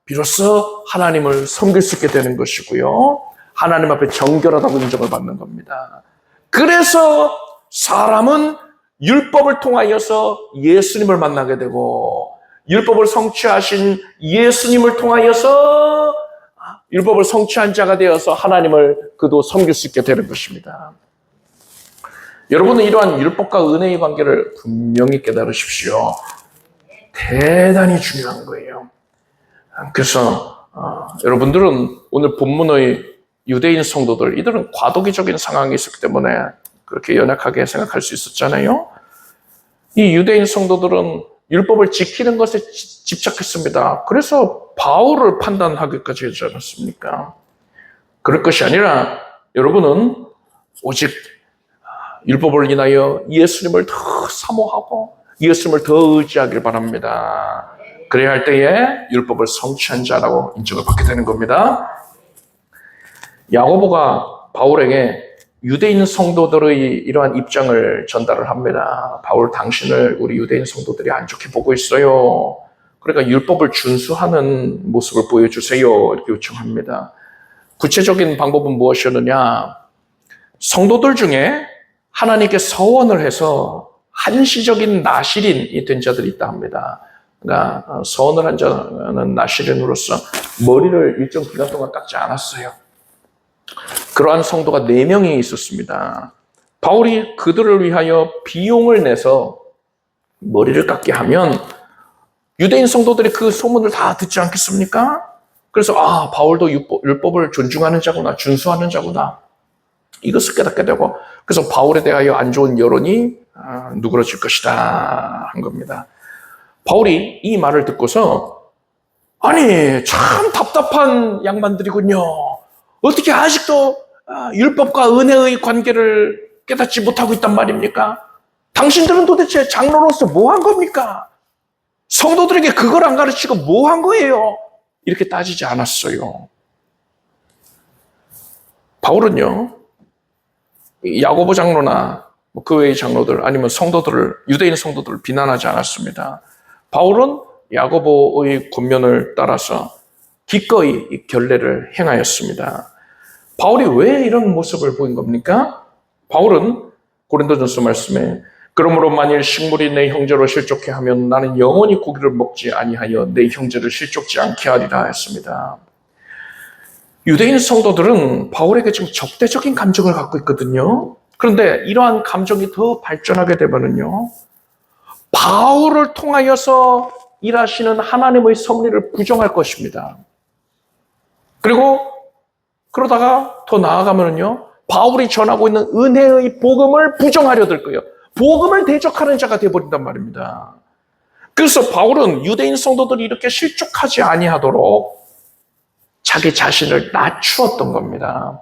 Speaker 1: 비로소 하나님을 섬길 수 있게 되는 것이고요. 하나님 앞에 정결하다고 인정을 받는 겁니다. 그래서 사람은 율법을 통하여서 예수님을 만나게 되고, 율법을 성취하신 예수님을 통하여서 율법을 성취한 자가 되어서 하나님을 그도 섬길 수 있게 되는 것입니다. 여러분은 이러한 율법과 은혜의 관계를 분명히 깨달으십시오. 대단히 중요한 거예요. 그래서 여러분들은 오늘 본문의 유대인 성도들, 이들은 과도기적인 상황이 있었기 때문에 그렇게 연약하게 생각할 수 있었잖아요. 이 유대인 성도들은 율법을 지키는 것에 집착했습니다. 그래서 바울을 판단하기까지 하지 않았습니까? 그럴 것이 아니라 여러분은 오직 율법을 인하여 예수님을 더 사모하고 예수님을 더 의지하길 바랍니다. 그래야 할 때에 율법을 성취한 자라고 인정을 받게 되는 겁니다. 야고보가 바울에게 유대인 성도들의 이러한 입장을 전달을 합니다. 바울, 당신을 우리 유대인 성도들이 안 좋게 보고 있어요. 그러니까 율법을 준수하는 모습을 보여주세요. 이렇게 요청합니다. 구체적인 방법은 무엇이었느냐? 성도들 중에 하나님께 서원을 해서 한시적인 나실인이 된 자들이 있다 합니다. 그러니까 서원을 한 자는 나실인으로서 머리를 일정 기간 동안 깎지 않았어요. 그러한 성도가 4명이 있었습니다. 바울이 그들을 위하여 비용을 내서 머리를 깎게 하면 유대인 성도들이 그 소문을 다 듣지 않겠습니까? 그래서 바울도 율법을 존중하는 자구나, 준수하는 자구나, 이것을 깨닫게 되고, 그래서 바울에 대하여 안 좋은 여론이 누그러질 것이다 한 겁니다. 바울이 이 말을 듣고서 아니, 참 답답한 양반들이군요. 어떻게 아직도 율법과 은혜의 관계를 깨닫지 못하고 있단 말입니까? 당신들은 도대체 장로로서 뭐 한 겁니까? 성도들에게 그걸 안 가르치고 뭐 한 거예요? 이렇게 따지지 않았어요. 바울은요, 야고보 장로나 그 외의 장로들 아니면 성도들을, 유대인 성도들을 비난하지 않았습니다. 바울은 야고보의 권면을 따라서 기꺼이 이 결례를 행하였습니다. 바울이 왜 이런 모습을 보인 겁니까? 바울은 고린도전서 말씀에 그러므로 만일 식물이 내 형제로 실족해 하면 나는 영원히 고기를 먹지 아니하여 내 형제를 실족지 않게 하리라 했습니다. 유대인 성도들은 바울에게 지금 적대적인 감정을 갖고 있거든요. 그런데 이러한 감정이 더 발전하게 되면요, 바울을 통하여서 일하시는 하나님의 섭리를 부정할 것입니다. 그리고 그러다가 더 나아가면요, 바울이 전하고 있는 은혜의 복음을 부정하려 들 거예요. 복음을 대적하는 자가 되어버린단 말입니다. 그래서 바울은 유대인 성도들이 이렇게 실족하지 아니하도록 자기 자신을 낮추었던 겁니다.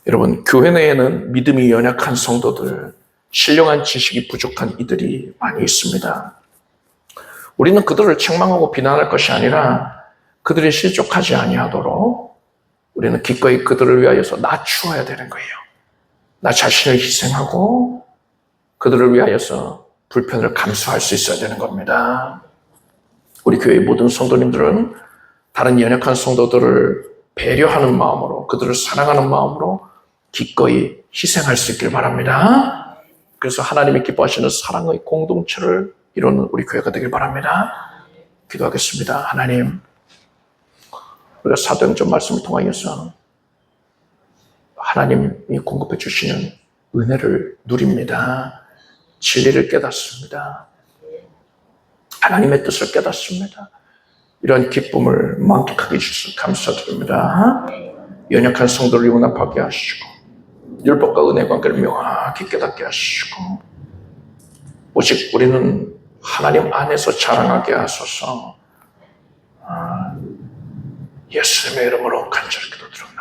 Speaker 1: 여러분, 교회 내에는 믿음이 연약한 성도들, 신령한 지식이 부족한 이들이 많이 있습니다. 우리는 그들을 책망하고 비난할 것이 아니라 그들이 실족하지 아니하도록 우리는 기꺼이 그들을 위하여서 낮추어야 되는 거예요. 나 자신을 희생하고 그들을 위하여서 불편을 감수할 수 있어야 되는 겁니다. 우리 교회의 모든 성도님들은 다른 연약한 성도들을 배려하는 마음으로, 그들을 사랑하는 마음으로 기꺼이 희생할 수 있길 바랍니다. 그래서 하나님이 기뻐하시는 사랑의 공동체를 이루는 우리 교회가 되길 바랍니다. 기도하겠습니다. 하나님, 우리가 사도행전 말씀을 통하여서 하나님이 공급해 주시는 은혜를 누립니다. 진리를 깨닫습니다. 하나님의 뜻을 깨닫습니다. 이런 기쁨을 만끽하게 해주셔서 감사드립니다. 연약한 성도를 용납하게 하시고 율법과 은혜 관계를 명확히 깨닫게 하시고 오직 우리는 하나님 안에서 자랑하게 하소서. 예수님의 이름으로 간절히 기도드립니다.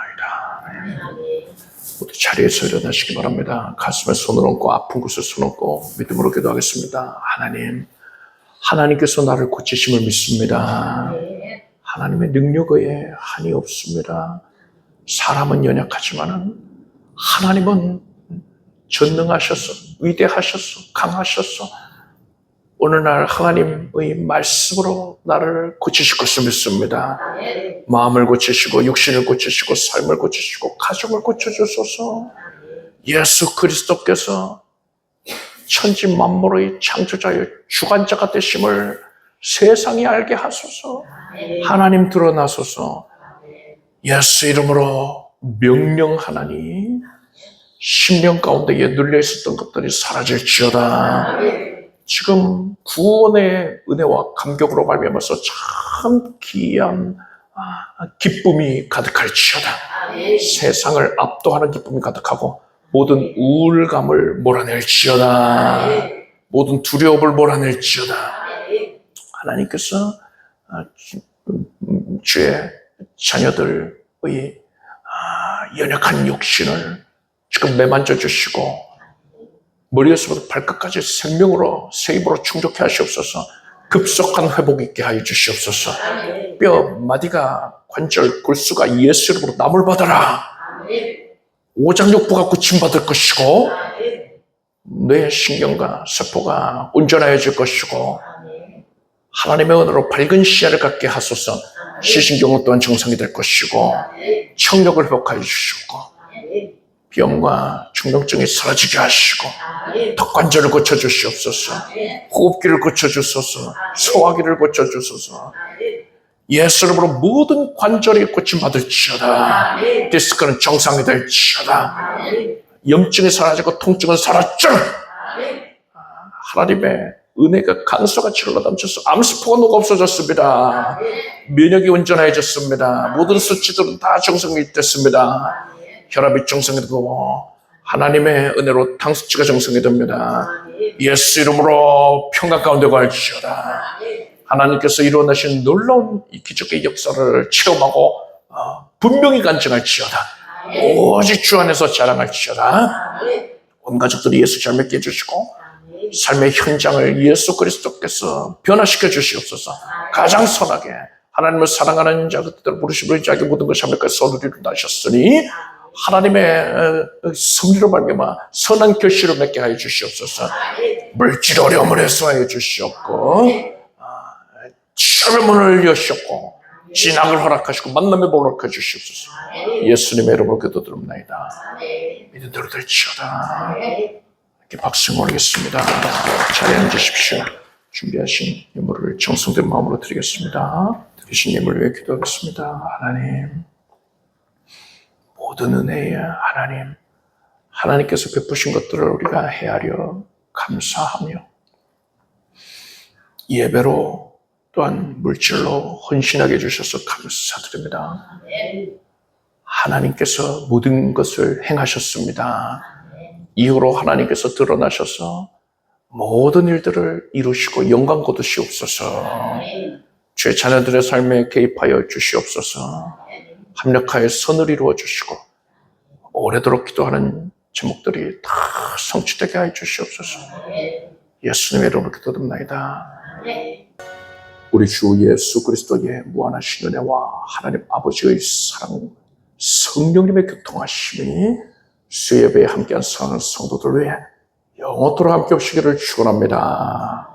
Speaker 1: 모두 자리에서 일어나시기 바랍니다. 가슴에 손을 얹고 아픈 곳에 손을 얹고 믿음으로 기도하겠습니다. 하나님, 하나님께서 나를 고치심을 믿습니다. 하나님의 능력 외에 한이 없습니다. 사람은 연약하지만 하나님은 전능하셔서 위대하셔서 강하셔서 오늘날 하나님의 말씀으로 나를 고치실 것을 믿습니다. 마음을 고치시고 육신을 고치시고 삶을 고치시고 가정을 고쳐주소서. 예수 그리스도께서 천지 만물의 창조자의 주관자가 되심을 세상이 알게 하소서. 하나님 드러나소서. 예수 이름으로 명령하나니 심령 가운데에 눌려 있었던 것들이 사라질지어다. 지금 구원의 은혜와 감격으로 말미암아서 참 귀한 기쁨이 가득할지어다. 세상을 압도하는 기쁨이 가득하고 모든 우울감을 몰아낼지어다. 모든 두려움을 몰아낼지어다. 하나님께서 주의 자녀들의 연약한 육신을 지금 매만져 주시고 머리에서부터 발끝까지 생명으로 새 힘으로 충족해 하시옵소서. 급속한 회복 있게 하여 주시옵소서. 뼈, 마디가, 관절, 골수가 예수 이름으로 남을 받아라. 오장육부가 고침받을 것이고 뇌 신경과 세포가 온전해질 것이고 하나님의 은혜로 밝은 시야를 갖게 하소서. 시신경은 또한 정상이 될 것이고 청력을 회복하여 주시고 병과 중독증이 사라지게 하시고 턱관절을 고쳐주시옵소서. 호흡기를 고쳐주소서. 소화기를 고쳐주소서. 예수 이름으로 모든 관절이 고침받을지어다. 디스크는 정상이 될지어다. 염증이 사라지고 통증은 사라져. 하나님의 은혜가 강수같이 흘러넘쳐서 암세포가 녹아 없어졌습니다. 면역이 온전해졌습니다. 모든 수치들은 다 정상이 됐습니다. 혈압이 정상이 되고 하나님의 은혜로 당수치가 정상이 됩니다. 예수 이름으로 평강 가운데 갈지어다. 하나님께서 이루어내신 놀라운 이 기적의 역사를 체험하고 분명히 간증할지어다. 오직 주 안에서 자랑할지어다. 온 가족들이 예수 잘 믿게 해주시고 삶의 현장을 예수 그리스도께서 변화시켜 주시옵소서. 가장 선하게 하나님을 사랑하는 자들을 부르심을 자기 모든 것이 하나님께서 선을 이루나셨으니 하나님의 섭리로 말미암아 선한 결실을 맺게 하여 주시옵소서. 물질 어려움을 해소하여 주시옵고 치료의 문을 여셨고 진학을 허락하시고 만남의 복을 허락해 주시옵소서. 예수님의 이름으로 기도드립니다. 믿음대로 될지어다. 이렇게 박수 모르겠습니다. 자리에 앉으십시오. 준비하신 예물을 정성된 마음으로 드리겠습니다. 드리신 예물을 위해 기도하겠습니다. 하나님, 모든 은혜에 하나님, 하나님께서 베푸신 것들을 우리가 헤아려 감사하며 예배로 또한 물질로 헌신하게 해주셔서 감사드립니다. 하나님께서 모든 것을 행하셨습니다. 이후로 하나님께서 드러나셔서 모든 일들을 이루시고 영광 거두시옵소서. 주의 자녀들의 삶에 개입하여 주시옵소서. 합력하여 선을 이루어 주시고 오래도록 기도하는 제목들이 다 성취되게 하여 주시옵소서. 예수님의 이름으로 기도드립니다. 우리 주 예수 그리스도의 무한하신 은혜와 하나님 아버지의 사랑, 성령님의 교통하심이 수예배에 함께한 사랑하는 성도들 위해 영원토록 함께 없시기를 축원합니다.